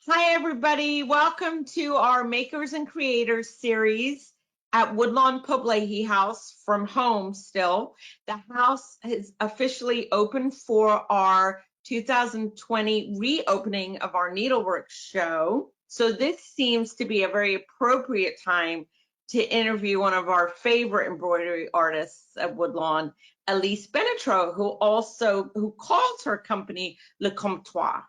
Hi, everybody. Welcome to our Makers and Creators series at Woodlawn Pope-Leighey House from home still. The house is officially open for our 2020 reopening of our needlework show. So this seems to be a very appropriate time to interview one of our favorite embroidery artists at Woodlawn, Elise Benetreau, who calls her company Le Comptoir.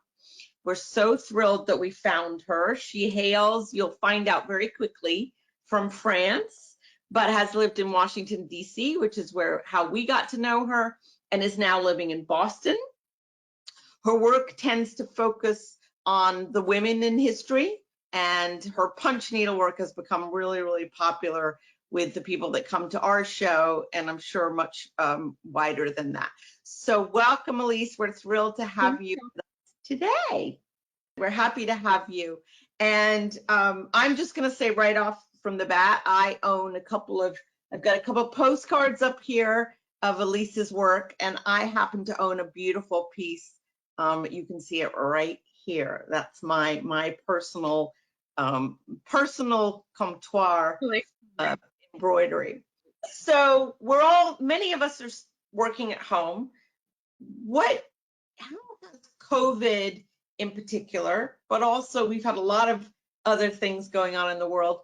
We're so thrilled that we found her. She hails, you'll find out very quickly, from France, but has lived in Washington, D.C., which is how we got to know her, and is now living in Boston. Her work tends to focus on the women in history, and her punch needlework has become really, really popular with the people that come to our show, and I'm sure much wider than that. So welcome, Elise. We're thrilled to have you today. We're happy to have you. And I'm just going to say right off from the bat, I've got a couple of postcards up here of Elise's work, and I happen to own a beautiful piece. You can see it right here. That's my personal comptoir embroidery. So many of us are working at home. How has COVID in particular, but also we've had a lot of other things going on in the world.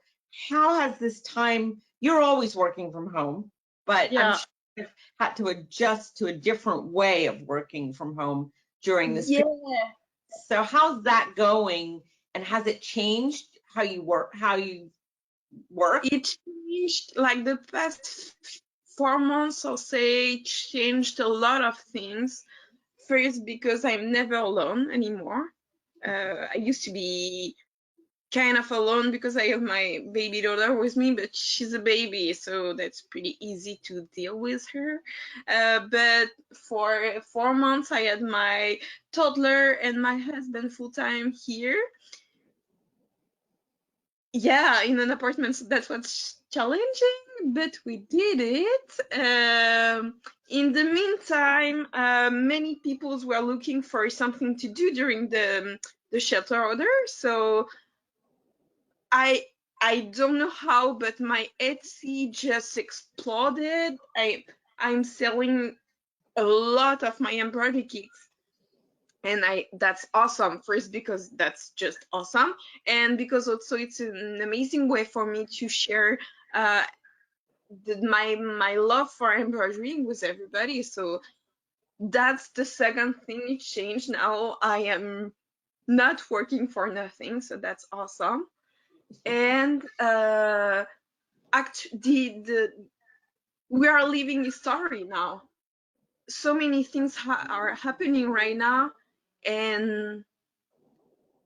How has this time, you're always working from home, but yeah. I'm sure you've had to adjust to a different way of working from home during this period. So how's that going, and has it changed how you work? It changed, like the past 4 months, I'll say, changed a lot of things. First, because I'm never alone anymore. I used to be kind of alone because I have my baby daughter with me, but she's a baby, so that's pretty easy to deal with her. But for 4 months, I had my toddler and my husband full-time here. Yeah, in an apartment, so that was challenging, but we did it. In the meantime, many people were looking for something to do during the shelter order. So I don't know how, but my Etsy just exploded. I'm selling a lot of my embroidery kits. And that's awesome. First, because that's just awesome, and because also it's an amazing way for me to share my love for embroidery with everybody. So that's the second thing it changed. Now I am not working for nothing, so that's awesome. And we are living a story now. So many things are happening right now, and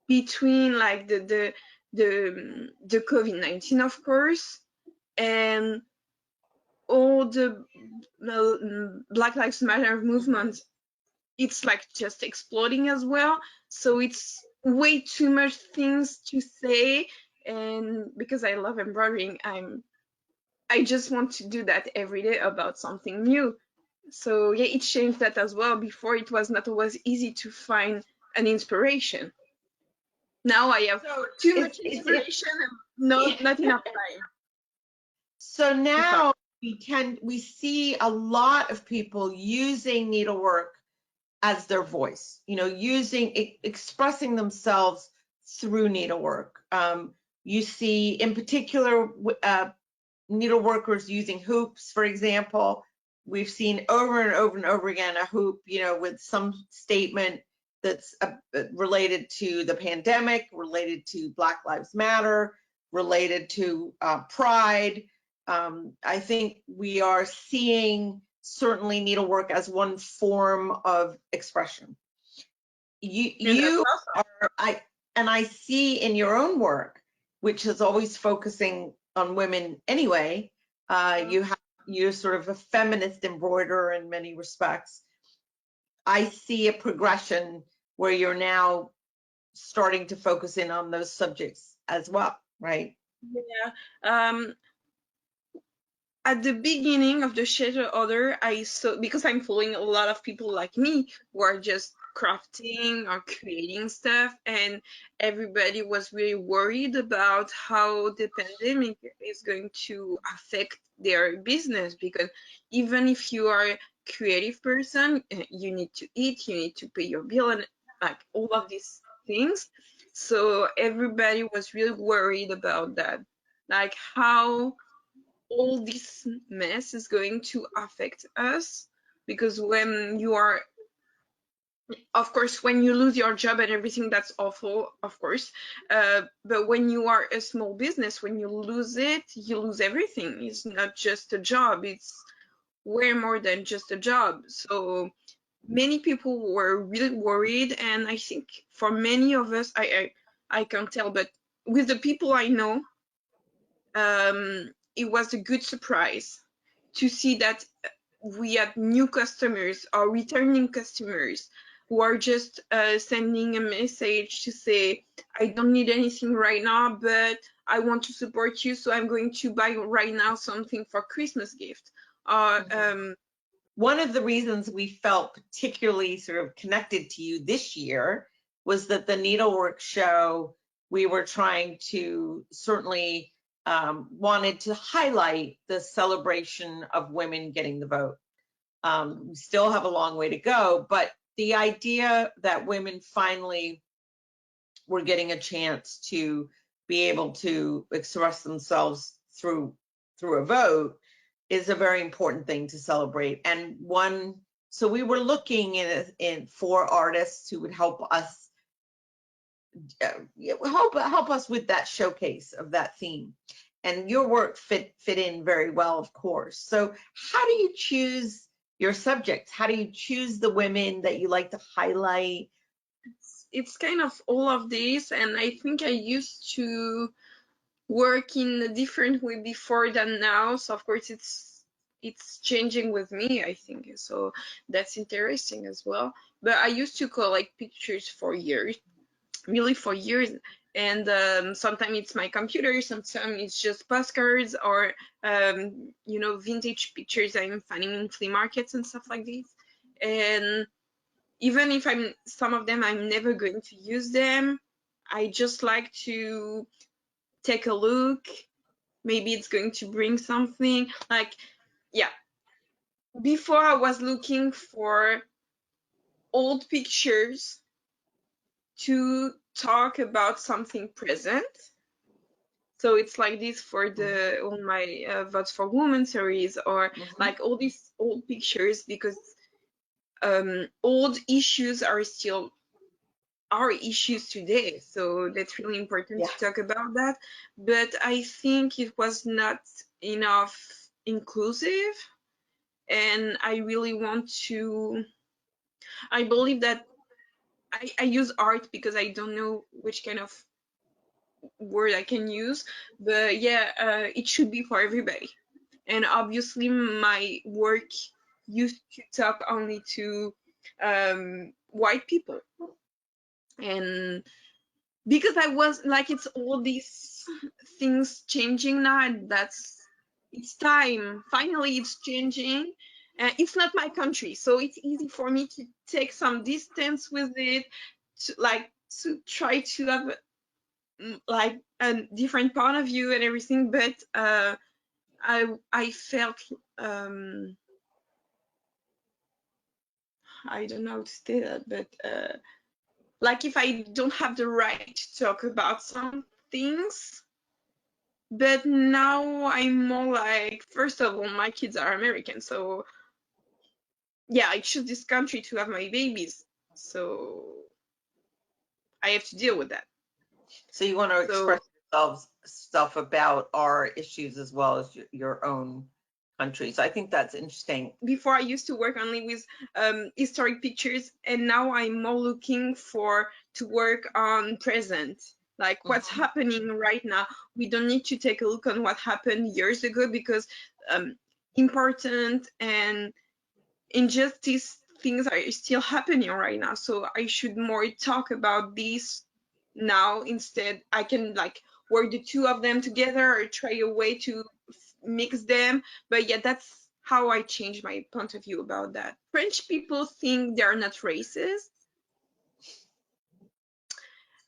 between like the COVID-19, of course, and all the Black Lives Matter movement, it's like just exploding as well. So it's way too much things to say, and because I love embroidering, I just want to do that every day about something new. So yeah, it changed that as well. Before, it was not always easy to find an inspiration. Now I have too much inspiration and not enough time. So now we see a lot of people using needlework as their voice, expressing themselves through needlework. You see in particular needleworkers using hoops, for example. We've seen over and over and over again a hoop, with some statement that's related to the pandemic, related to Black Lives Matter, related to pride. I think we are seeing certainly needlework as one form of expression. I see in your own work, which is always focusing on women anyway, you're sort of a feminist embroiderer in many respects. I see a progression where you're now starting to focus in on those subjects as well, right? Yeah. At the beginning of the shelter order, I saw, because I'm following a lot of people like me who are just crafting or creating stuff, and everybody was really worried about how the pandemic is going to affect their business, because even if you are a creative person, you need to eat, you need to pay your bill, and like all of these things. So everybody was really worried about that, like how all this mess is going to affect us. Because when you are, of course, when you lose your job and everything, that's awful, of course, but when you are a small business, when you lose it, you lose everything. It's not just a job, it's way more than just a job. So many people were really worried, and I think for many of us, I can't tell, but with the people I know, it was a good surprise to see that we had new customers or returning customers who are just sending a message to say, I don't need anything right now, but I want to support you, so I'm going to buy right now something for Christmas gift. One of the reasons we felt particularly sort of connected to you this year was that the needlework show, we were trying to certainly wanted to highlight the celebration of women getting the vote. We still have a long way to go, but the idea that women finally were getting a chance to be able to express themselves through a vote is a very important thing to celebrate. And so we were looking in for artists who would help us help us with that showcase of that theme. And your work fit in very well, of course. So how do you choose your subjects? How do you choose the women that you like to highlight? It's kind of all of this, and I think I used to work in a different way before than now. So of course it's changing with me, I think. So that's interesting as well. But I used to collect pictures for years, really for years. And sometimes it's my computer, sometimes it's just postcards or vintage pictures I'm finding in flea markets and stuff like this. And even if some of them I'm never going to use them, I just like to take a look. Maybe it's going to bring something. Like, yeah, before I was looking for old pictures to talk about something present. So it's like this for all my Votes for Women series, or like all these old pictures, because old issues are still our issues today. So that's really important to talk about that. But I think it was not enough inclusive. And I really want to, I believe that I use art because I don't know which kind of word I can use. But yeah, it should be for everybody. And obviously my work used to talk only to white people. And because I was like, it's all these things changing now, and it's time. Finally, it's changing. It's not my country, so it's easy for me to take some distance with it, to try to have like a different point of view and everything. But I felt I don't know how to say that, but like if I don't have the right to talk about some things. But now I'm more like, first of all, my kids are American, so yeah, I choose this country to have my babies, so I have to deal with that. So you want to express yourself about our issues as well as your own country. So I think that's interesting. Before I used to work only with historic pictures, and now I'm more looking to work on present, like what's happening right now. We don't need to take a look on what happened years ago, because important and injustice things are still happening right now. So I should more talk about this now. Instead, I can like work the two of them together or try a way to mix them. But yeah, that's how I changed my point of view about that. French people think they're not racist,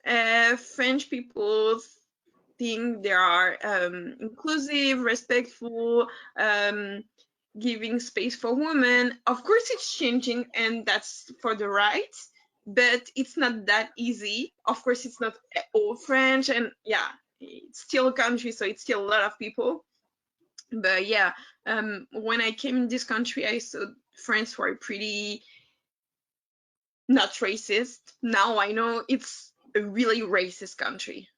French people think they are inclusive, respectful, giving space for women. Of course, it's changing, and that's for the right, but it's not that easy. Of course, it's not all French, and yeah, it's still a country, so it's still a lot of people. But yeah, when I came in this country, I saw France were pretty not racist. Now I know it's a really racist country.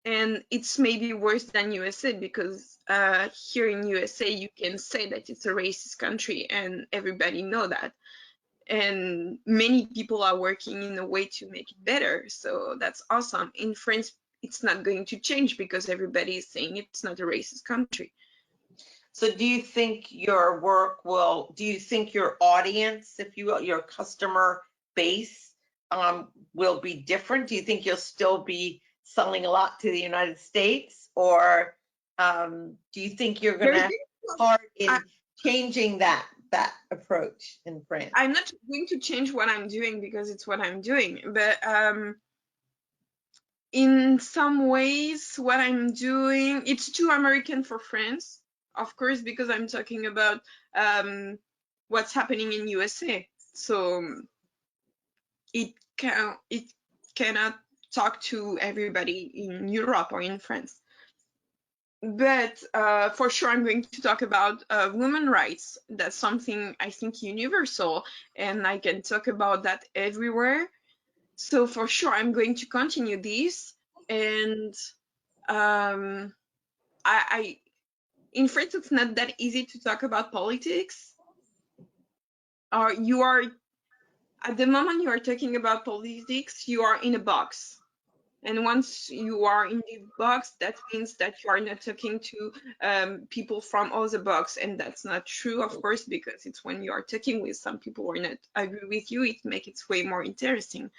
And it's maybe worse than USA because here in USA you can say that it's a racist country and everybody know that. And many people are working in a way to make it better. So that's awesome. In France, it's not going to change because everybody is saying it's not a racist country. So do you think your work will, do you think your audience, if you will, your customer base will be different? Do you think you'll still be selling a lot to the United States, or do you think you're going to hard in changing that approach in France? I'm not going to change what I'm doing because it's what I'm doing, but in some ways what I'm doing, it's too American for France, of course, because I'm talking about what's happening in USA. So it cannot talk to everybody in Europe or in France. But for sure, I'm going to talk about women's rights. That's something I think universal, and I can talk about that everywhere. So for sure, I'm going to continue this. And I in France, it's not that easy to talk about politics. Or you are at the moment you are talking about politics, you are in a box. And once you are in the box, that means that you are not talking to people from other box. And that's not true, of course, because it's when you are talking with some people who are not agree with you, it makes it way more interesting.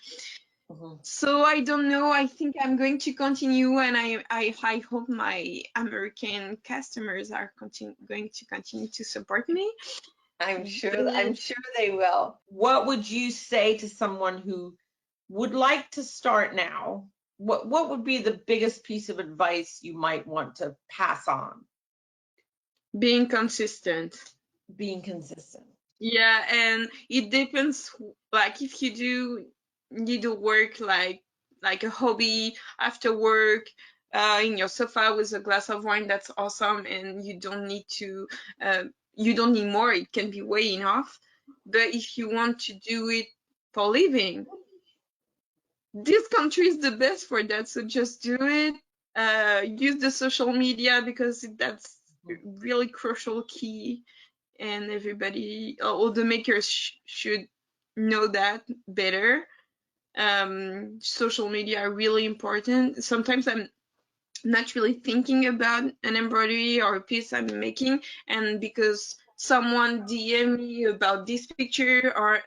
So I don't know. I think I'm going to continue, and I hope my American customers are going to continue to support me. I'm sure they will. What would you say to someone who would like to start now? What would be the biggest piece of advice you might want to pass on? Being consistent. Being consistent. Yeah, and it depends. Like if you do work like a hobby after work, in your sofa with a glass of wine, that's awesome, and you don't need more. It can be way enough. But if you want to do it for living, this country is the best for that. So just do it. Use the social media because that's really crucial key, and everybody, all the makers should know that better. Social media are really important. Sometimes I'm not really thinking about an embroidery or a piece I'm making, and because someone DM me about this picture, or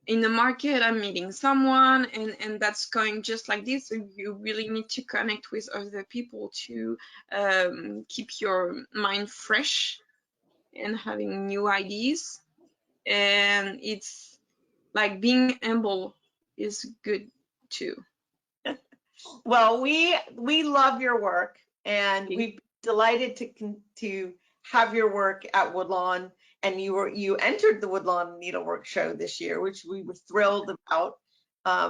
in the market I'm meeting someone, and that's going just like this. So you really need to connect with other people to keep your mind fresh and having new ideas. And it's like being humble is good too. Well, we love your work, and we're delighted to have your work at Woodlawn. And you entered the Woodlawn Needlework Show this year, which we were thrilled about,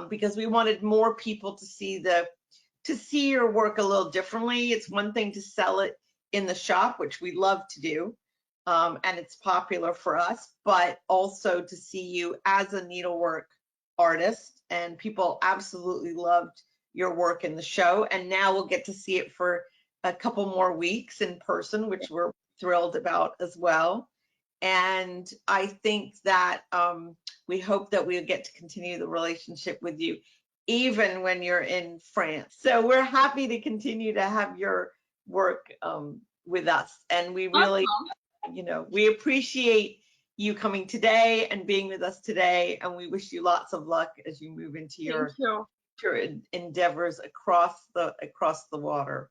because we wanted more people to see your work a little differently. It's one thing to sell it in the shop, which we love to do, and it's popular for us, but also to see you as a needlework artist. And people absolutely loved your work in the show, and now we'll get to see it for a couple more weeks in person, which we're thrilled about as well. And I think that we hope that we'll get to continue the relationship with you even when you're in France. So we're happy to continue to have your work with us, and we really we appreciate you coming today and being with us today, and we wish you lots of luck as you move into your endeavors across the water.